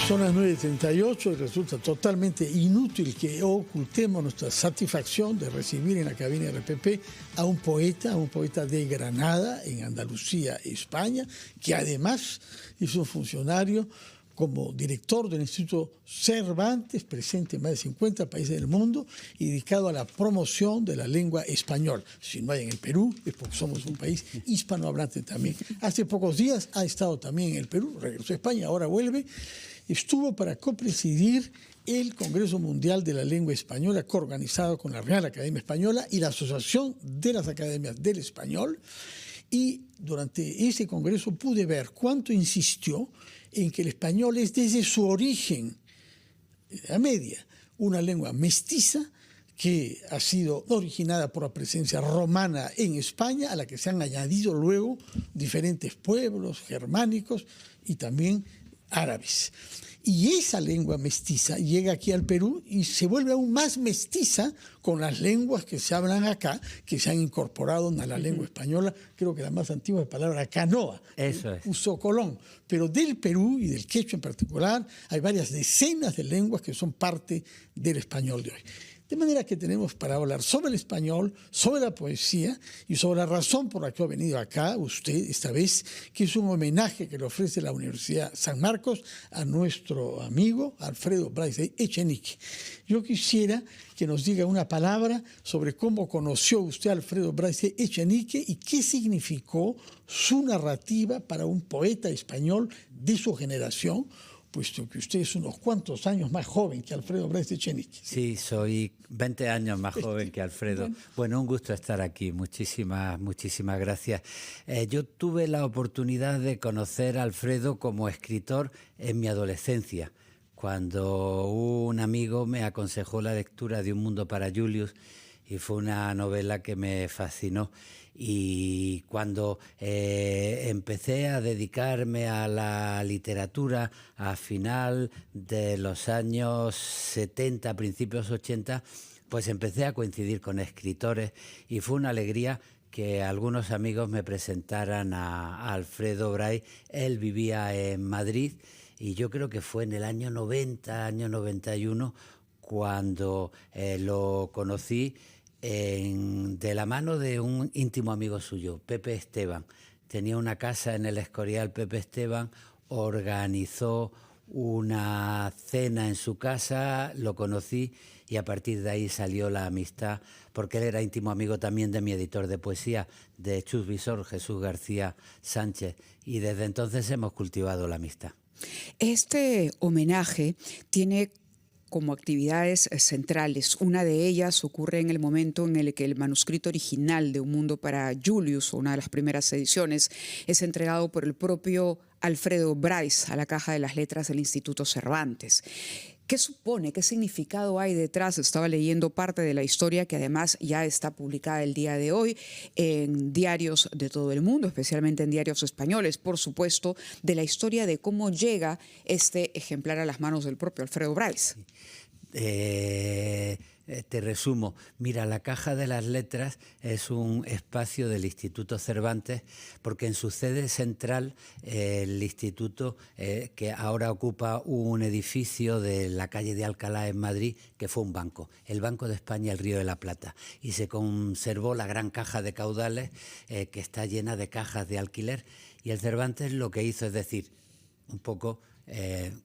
Son las 9:38 y resulta totalmente inútil que ocultemos nuestra satisfacción de recibir en la cabina RPP a un poeta de Granada, en Andalucía, España, que además es un funcionario como director del Instituto Cervantes, presente en más de 50 países del mundo y dedicado a la promoción de la lengua española. Si no hay en el Perú, es porque somos un país hispanohablante también. Hace pocos días ha estado también en el Perú, regresó a España, ahora vuelve. Estuvo para copresidir el Congreso Mundial de la Lengua Española, coorganizado con la Real Academia Española y la Asociación de las Academias del Español. Y durante ese congreso pude ver cuánto insistió en que el español es desde su origen, a media, una lengua mestiza que ha sido originada por la presencia romana en España, a la que se han añadido luego diferentes pueblos germánicos y también árabes. Y esa lengua mestiza llega aquí al Perú y se vuelve aún más mestiza con las lenguas que se hablan acá, que se han incorporado a la lengua española. Creo que la más antigua es la palabra canoa, eso es. usó Colón. Pero del Perú y del quechua en particular hay varias decenas de lenguas que son parte del español de hoy. De manera que tenemos para hablar sobre el español, sobre la poesía y sobre la razón por la que ha venido acá usted esta vez, que es un homenaje que le ofrece la Universidad San Marcos a nuestro amigo Alfredo Bryce Echenique. Yo quisiera que nos diga una palabra sobre cómo conoció usted a Alfredo Bryce Echenique y qué significó su narrativa para un poeta español de su generación, puesto que usted es unos cuantos años más joven que Alfredo Bryce Echenique. Sí, soy 20 años más joven que Alfredo. Bueno, un gusto estar aquí. Muchísimas gracias. Yo tuve la oportunidad de conocer a Alfredo como escritor en mi adolescencia, cuando un amigo me aconsejó la lectura de Un mundo para Julius, y fue una novela que me fascinó. Y cuando empecé a dedicarme a la literatura a final de los años 70, principios 80, pues empecé a coincidir con escritores y fue una alegría que algunos amigos me presentaran a Alfredo Bryce. Él vivía en Madrid y yo creo que fue en el año 90, año 91, cuando lo conocí de la mano de un íntimo amigo suyo, Pepe Esteban. Tenía una casa en el Escorial. Pepe Esteban organizó una cena en su casa, lo conocí y a partir de ahí salió la amistad, porque él era íntimo amigo también de mi editor de poesía, de Chus Visor, Jesús García Sánchez, y desde entonces hemos cultivado la amistad. Este homenaje tiene como actividades centrales. Una de ellas ocurre en el momento en el que el manuscrito original de Un mundo para Julius, una de las primeras ediciones, es entregado por el propio Alfredo Bryce a la Caja de las Letras del Instituto Cervantes. ¿Qué supone? ¿Qué significado hay detrás? Estaba leyendo parte de la historia que además ya está publicada el día de hoy en diarios de todo el mundo, especialmente en diarios españoles, por supuesto, de la historia de cómo llega este ejemplar a las manos del propio Alfredo Bryce. Te resumo. Mira, la Caja de las Letras es un espacio del Instituto Cervantes, porque en su sede central el instituto, que ahora ocupa un edificio de la calle de Alcalá en Madrid, que fue un banco, el Banco de España, el Río de la Plata, y se conservó la gran caja de caudales que está llena de cajas de alquiler, y el Cervantes lo que hizo es decir, un poco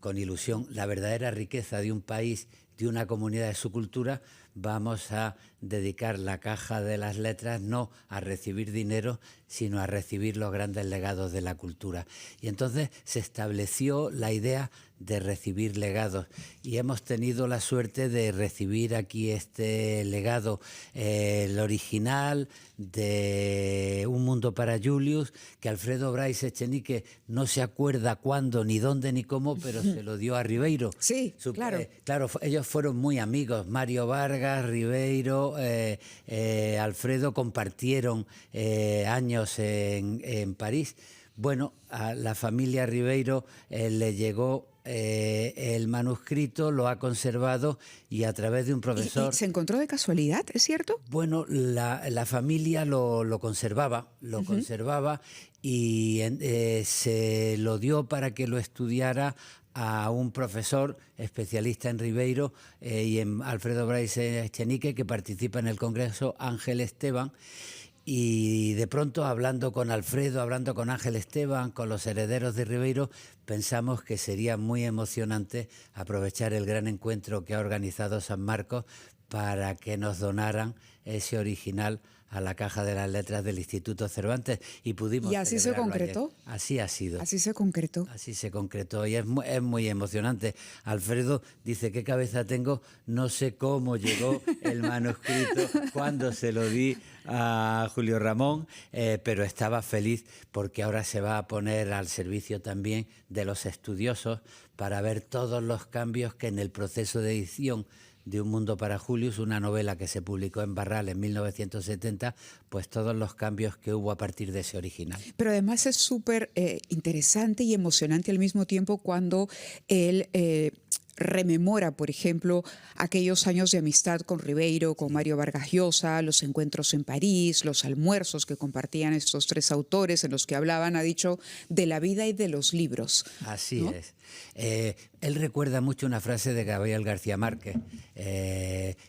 con ilusión, la verdadera riqueza de un país, de una comunidad, de su cultura, vamos a dedicar la Caja de las Letras no a recibir dinero, sino a recibir los grandes legados de la cultura. Y entonces se estableció la idea de recibir legados y hemos tenido la suerte de recibir aquí este legado, el original de Un mundo para Julius, que Alfredo Bryce Echenique no se acuerda cuándo, ni dónde, ni cómo, pero se lo dio a Ribeiro. Sí, claro. Claro, ellos fueron muy amigos. Mario Vargas, Ribeiro, Alfredo compartieron años en París. Bueno, a la familia Ribeiro le llegó el manuscrito, lo ha conservado y a través de un profesor... ¿Y se encontró de casualidad, es cierto? Bueno, la familia lo conservaba, conservaba y se lo dio para que lo estudiara a un profesor especialista en Ribeiro y en Alfredo Brais Echenique, que participa en el Congreso, Ángel Esteban. Y de pronto, hablando con Alfredo, hablando con Ángel Esteban, con los herederos de Ribeiro, pensamos que sería muy emocionante aprovechar el gran encuentro que ha organizado San Marcos para que nos donaran ese original a la Caja de las Letras del Instituto Cervantes, y pudimos. ¿Y así se concretó? Ayer. Así ha sido. Así se concretó. Así se concretó, y es muy emocionante. Alfredo dice: ¿qué cabeza tengo? No sé cómo llegó el manuscrito, cuándo se lo di a Julio Ramón, pero estaba feliz porque ahora se va a poner al servicio también de los estudiosos para ver todos los cambios que en el proceso de edición de Un mundo para Julius, una novela que se publicó en Barral en 1970, pues todos los cambios que hubo a partir de ese original. Pero además es súper interesante y emocionante al mismo tiempo cuando él rememora, por ejemplo, aquellos años de amistad con Ribeiro, con Mario Vargas Llosa, los encuentros en París, los almuerzos que compartían estos tres autores en los que hablaban, ha dicho, de la vida y de los libros. Así ¿no? es. Él recuerda mucho una frase de Gabriel García Márquez.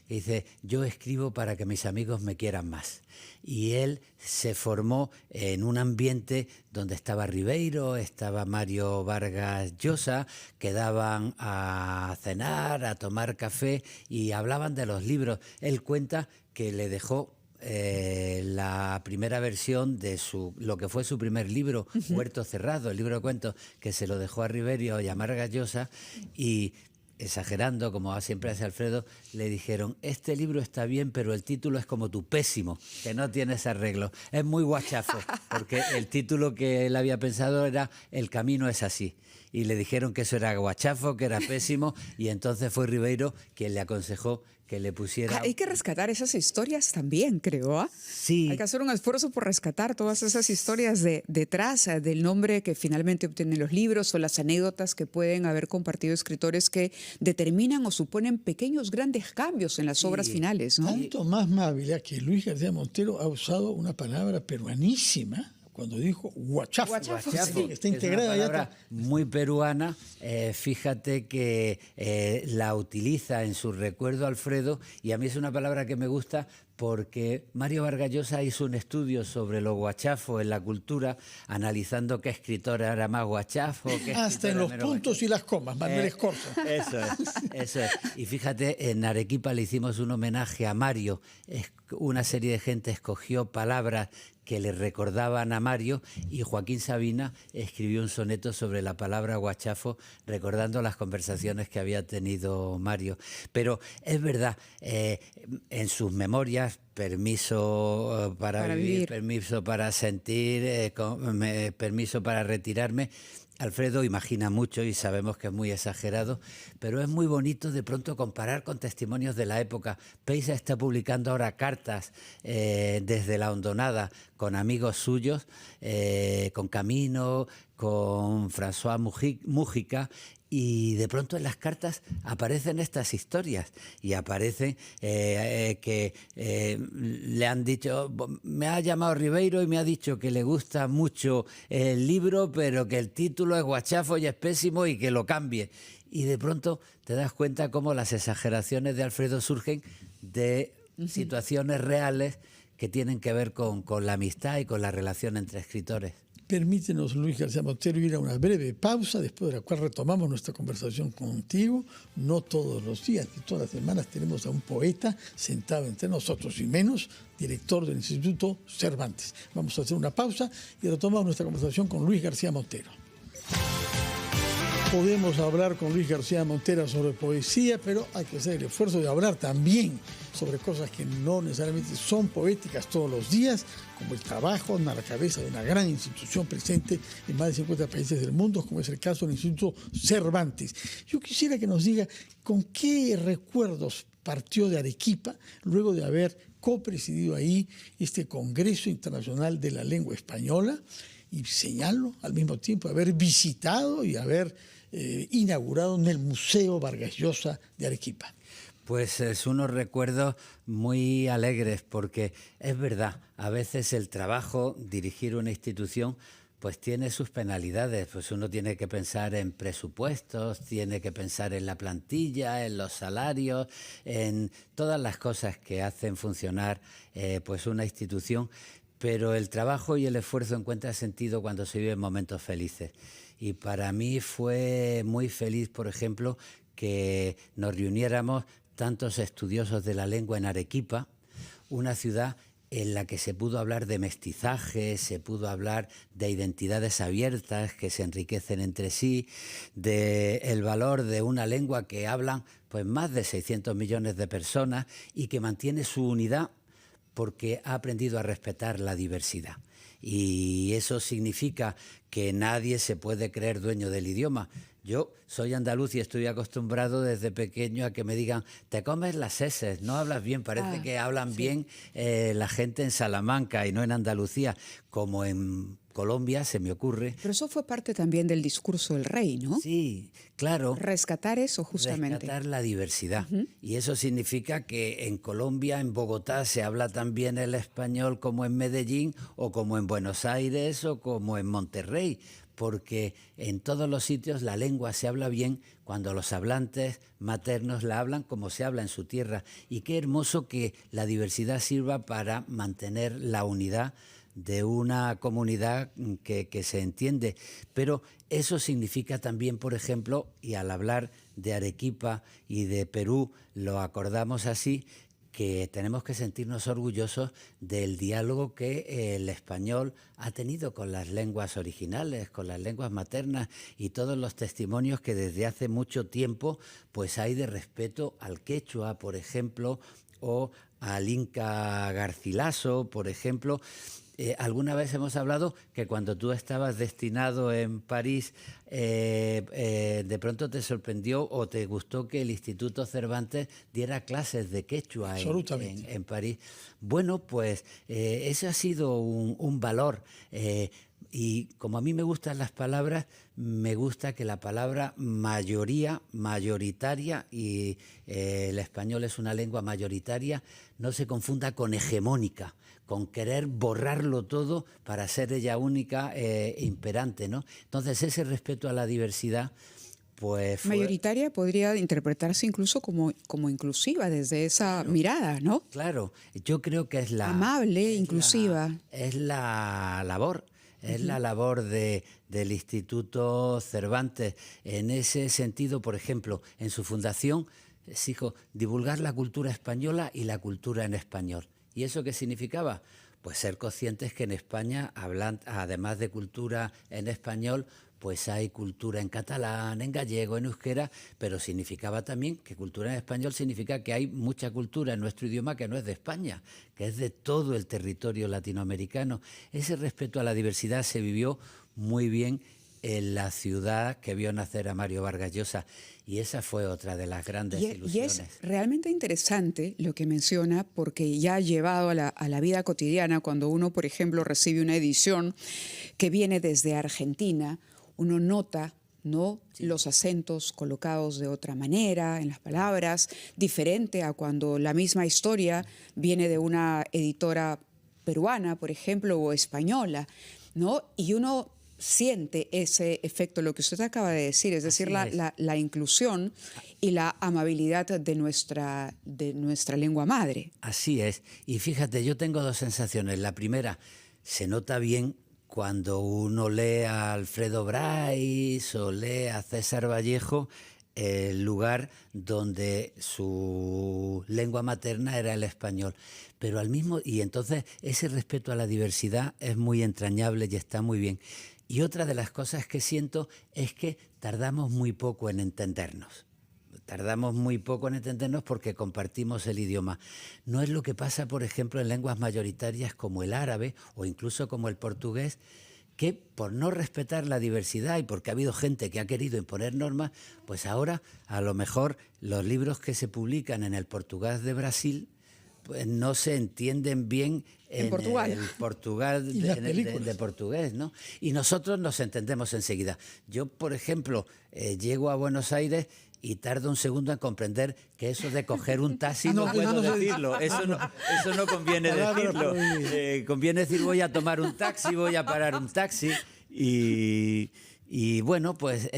Dice: yo escribo para que mis amigos me quieran más. Y él se formó en un ambiente donde estaba Ribeiro, estaba Mario Vargas Llosa, quedaban a cenar, a tomar café y hablaban de los libros. Él cuenta que le dejó la primera versión de lo que fue su primer libro, Huerto Cerrado, el libro de cuentos, que se lo dejó a Ribeiro y a Vargas Llosa, y exagerando, como siempre hace Alfredo, le dijeron: este libro está bien, pero el título es como tu pésimo, que no tienes arreglo. Es muy guachafo, porque el título que él había pensado era El camino es así. Y le dijeron que eso era guachafo, que era pésimo, y entonces fue Ribeiro quien le aconsejó que le pusiera... Hay que rescatar esas historias también, creo. ¿Ah? Sí. Hay que hacer un esfuerzo por rescatar todas esas historias detrás del nombre que finalmente obtienen los libros, o las anécdotas que pueden haber compartido escritores que determinan o suponen pequeños, grandes cambios en las obras finales, ¿no? Tanto más Mávila que Luis García Montero ha usado una palabra peruanísima cuando dijo guachafo. Guachafo, Sí, está integrada es una palabra ya. muy peruana. Fíjate que la utiliza en su recuerdo Alfredo, y a mí es una palabra que me gusta porque Mario Vargas Llosa hizo un estudio sobre los guachafos en la cultura, analizando qué escritor era más guachafo. Hasta en los puntos y las comas, Manuel Escorza. Eso es. Y fíjate, en Arequipa le hicimos un homenaje a Mario. Una serie de gente escogió palabras que le recordaban a Mario, y Joaquín Sabina escribió un soneto sobre la palabra guachafo, recordando las conversaciones que había tenido Mario. Pero es verdad, en sus memorias, permiso para vivir, permiso para sentir, permiso para retirarme, Alfredo imagina mucho y sabemos que es muy exagerado, pero es muy bonito de pronto comparar con testimonios de la época. Peisa está publicando ahora cartas desde la Hondonada con amigos suyos, con Camino, con François Mújica, y de pronto en las cartas aparecen estas historias, y aparecen que le han dicho, me ha llamado Ribeiro y me ha dicho que le gusta mucho el libro, pero que el título es guachafo y es pésimo y que lo cambie. Y de pronto te das cuenta cómo las exageraciones de Alfredo surgen de situaciones reales que tienen que ver con la amistad y con la relación entre escritores. Permítenos, Luis García Montero, ir a una breve pausa, después de la cual retomamos nuestra conversación contigo. No todos los días, ni todas las semanas tenemos a un poeta sentado entre nosotros, y menos director del Instituto Cervantes. Vamos a hacer una pausa y retomamos nuestra conversación con Luis García Montero. Podemos hablar con Luis García Montero sobre poesía, pero hay que hacer el esfuerzo de hablar también sobre cosas que no necesariamente son poéticas todos los días, como el trabajo a la cabeza de una gran institución presente en más de 50 países del mundo, como es el caso del Instituto Cervantes. Yo quisiera que nos diga con qué recuerdos partió de Arequipa luego de haber copresidido ahí este Congreso Internacional de la Lengua Española, y señalo al mismo tiempo haber visitado y haber inaugurado en el Museo Vargas Llosa de Arequipa. Pues es unos recuerdos muy alegres, porque es verdad, a veces el trabajo, dirigir una institución, pues tiene sus penalidades. Pues uno tiene que pensar en presupuestos, tiene que pensar en la plantilla, en los salarios, en todas las cosas que hacen funcionar pues una institución. Pero el trabajo y el esfuerzo encuentran sentido cuando se viven momentos felices. Y para mí fue muy feliz, por ejemplo, que nos reuniéramos tantos estudiosos de la lengua en Arequipa, una ciudad en la que se pudo hablar de mestizaje, se pudo hablar de identidades abiertas que se enriquecen entre sí, de el valor de una lengua que hablan pues más de 600 millones de personas y que mantiene su unidad porque ha aprendido a respetar la diversidad. Y eso significa que nadie se puede creer dueño del idioma. Yo soy andaluz y estoy acostumbrado desde pequeño a que me digan, te comes las eses, no hablas bien, parece que hablan bien la gente en Salamanca y no en Andalucía, como en Colombia se me ocurre. Pero eso fue parte también del discurso del rey, ¿no? Sí, claro. Rescatar eso justamente. Rescatar la diversidad. Y eso significa que en Colombia, en Bogotá, se habla también el español como en Medellín o como en Buenos Aires o como en Monterrey, porque en todos los sitios la lengua se habla bien cuando los hablantes maternos la hablan como se habla en su tierra. Y qué hermoso que la diversidad sirva para mantener la unidad de una comunidad que se entiende. Pero eso significa también, por ejemplo, y al hablar de Arequipa y de Perú, lo acordamos así, que tenemos que sentirnos orgullosos del diálogo que el español ha tenido con las lenguas originales, con las lenguas maternas y todos los testimonios que desde hace mucho tiempo pues hay de respeto al quechua, por ejemplo, o al inca Garcilaso, por ejemplo. Alguna vez hemos hablado que cuando tú estabas destinado en París, de pronto te sorprendió o te gustó que el Instituto Cervantes diera clases de quechua en París. Bueno, pues ese ha sido un valor. Y como a mí me gustan las palabras, me gusta que la palabra mayoría, mayoritaria, y el español es una lengua mayoritaria, no se confunda con hegemónica, con querer borrarlo todo para ser ella única imperante, ¿no? Entonces ese respeto a la diversidad, pues mayoritaria podría interpretarse incluso como inclusiva desde esa mirada, ¿no? Claro, yo creo que es la... Amable, inclusiva. Es la labor. Es la labor del Instituto Cervantes. En ese sentido, por ejemplo, en su fundación se dijo divulgar la cultura española y la cultura en español. ¿Y eso qué significaba? Pues ser conscientes que en España, además de cultura en español, pues hay cultura en catalán, en gallego, en euskera, pero significaba también que cultura en español significa que hay mucha cultura en nuestro idioma que no es de España, que es de todo el territorio latinoamericano. Ese respeto a la diversidad se vivió muy bien en la ciudad que vio nacer a Mario Vargas Llosa, y esa fue otra de las grandes ilusiones. Y es realmente interesante lo que menciona, porque ya llevado a la vida cotidiana, cuando uno, por ejemplo, recibe una edición que viene desde Argentina, uno nota, ¿no?, los acentos colocados de otra manera en las palabras, diferente a cuando la misma historia viene de una editora peruana, por ejemplo, o española, ¿no? Y uno siente ese efecto, lo que usted acaba de decir, es decir, la inclusión y la amabilidad de nuestra lengua madre. Así es. Y fíjate, yo tengo dos sensaciones. La primera, se nota bien cuando uno lee a Alfredo Brais o lee a César Vallejo, el lugar donde su lengua materna era el español. Pero y entonces ese respeto a la diversidad es muy entrañable y está muy bien. Y otra de las cosas que siento es que tardamos muy poco en entendernos. Tardamos muy poco en entendernos porque compartimos el idioma. No es lo que pasa, por ejemplo, en lenguas mayoritarias como el árabe o incluso como el portugués, que por no respetar la diversidad y porque ha habido gente que ha querido imponer normas, pues ahora a lo mejor los libros que se publican en el portugués de Brasil pues no se entienden bien en Portugal. el Portugal de portugués, ¿no? Y nosotros nos entendemos enseguida. Yo, por ejemplo, llego a Buenos Aires y tardo un segundo en comprender que eso de coger un taxi no puedo decirlo. Eso no conviene decirlo. Conviene decir voy a tomar un taxi, voy a parar un taxi. Y bueno, pues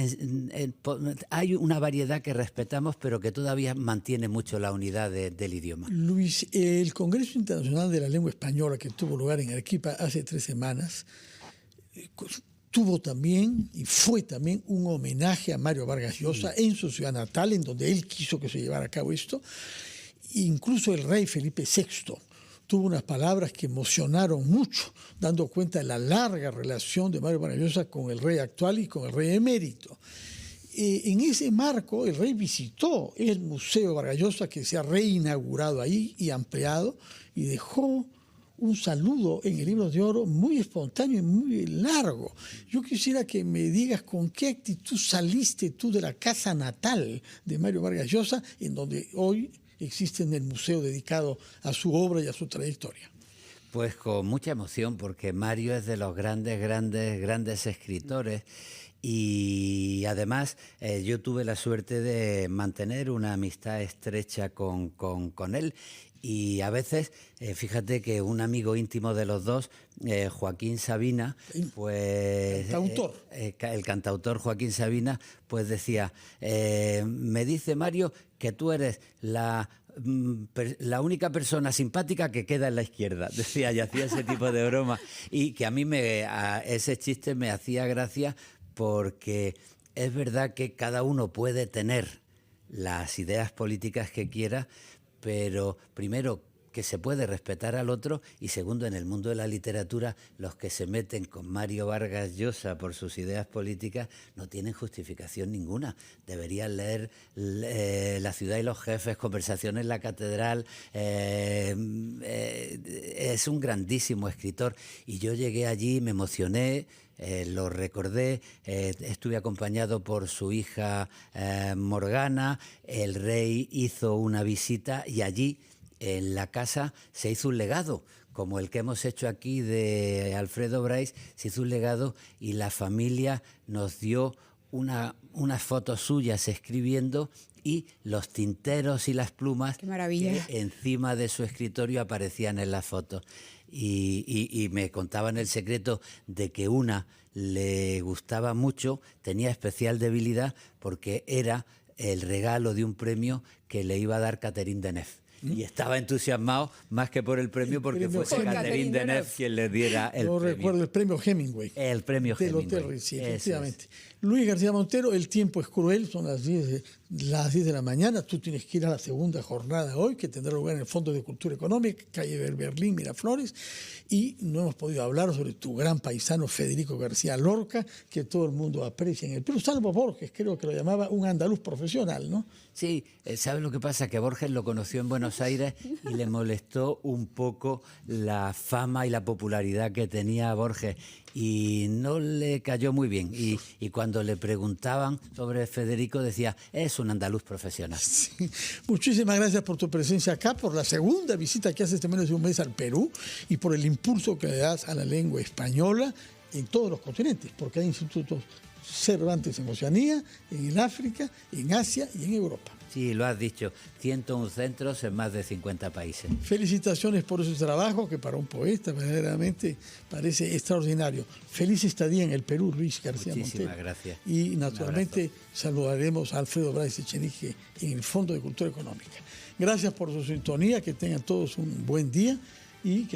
hay una variedad que respetamos, pero que todavía mantiene mucho la unidad del idioma. Luis, el Congreso Internacional de la Lengua Española, que tuvo lugar en Arequipa hace 3 semanas, tuvo también y fue también un homenaje a Mario Vargas Llosa en su ciudad natal, en donde él quiso que se llevara a cabo esto. Incluso el rey Felipe VI tuvo unas palabras que emocionaron mucho, dando cuenta de la larga relación de Mario Vargas Llosa con el rey actual y con el rey emérito. En ese marco, el rey visitó el Museo Vargas Llosa, que se ha reinaugurado ahí y ampliado, y dejó un saludo en el Libro de Oro muy espontáneo y muy largo. Yo quisiera que me digas con qué actitud saliste tú de la casa natal de Mario Vargas Llosa, en donde hoy existe en el museo dedicado a su obra y a su trayectoria. Pues con mucha emoción, porque Mario es de los grandes escritores. Y además yo tuve la suerte de mantener una amistad estrecha con él. Y a veces, fíjate que un amigo íntimo de los dos, Joaquín Sabina, pues el cantautor Joaquín Sabina, pues decía, me dice Mario que tú eres la única persona simpática que queda en la izquierda, decía, y hacía ese tipo de broma. Y que a mí ese chiste me hacía gracia, porque es verdad que cada uno puede tener las ideas políticas que quiera, pero primero que se puede respetar al otro, y segundo, en el mundo de la literatura, los que se meten con Mario Vargas Llosa por sus ideas políticas no tienen justificación ninguna. Deberían leer La ciudad y los jefes, Conversaciones en la catedral. Es un grandísimo escritor, y yo llegué allí, me emocioné, lo recordé, estuve acompañado por su hija Morgana. El rey hizo una visita y allí en la casa se hizo un legado, como el que hemos hecho aquí de Alfredo Bryce. Se hizo un legado y la familia nos dio unas fotos suyas escribiendo, y los tinteros y las plumas que encima de su escritorio aparecían en las fotos. Y me contaban el secreto de que una le gustaba mucho, tenía especial debilidad, porque era el regalo de un premio que le iba a dar Catherine Deneuve. Y estaba entusiasmado más que por el premio, porque fuese Catherine Deneuve quien le diera el premio. Recuerdo el premio Hemingway. El premio Hemingway. Del Hotel Ritz, sí, efectivamente. Luis García Montero, el tiempo es cruel, son las 10 de la mañana. Tú tienes que ir a la segunda jornada hoy, que tendrá lugar en el Fondo de Cultura Económica, calle Berlín, Miraflores. Y no hemos podido hablar sobre tu gran paisano Federico García Lorca, que todo el mundo aprecia en el Perú. Salvo Borges, creo que lo llamaba un andaluz profesional, ¿no? Sí, ¿sabes lo que pasa? Que Borges lo conoció en Buenos Aires y le molestó un poco la fama y la popularidad que tenía Borges, y no le cayó muy bien. Y cuando le preguntaban sobre Federico decía, es un andaluz profesional. Sí. Muchísimas gracias por tu presencia acá, por la segunda visita que haces este menos de un mes al Perú, y por el impulso que le das a la lengua española en todos los continentes, porque hay institutos Cervantes en Oceanía, en el África, en Asia y en Europa. Sí, lo has dicho, 101 centros en más de 50 países. Felicitaciones por ese trabajo, que para un poeta verdaderamente parece extraordinario. Feliz estadía en el Perú, Luis García Montero. Muchísimas gracias. Y naturalmente saludaremos a Alfredo Bryce Echenique en el Fondo de Cultura Económica. Gracias por su sintonía, que tengan todos un buen día y que nos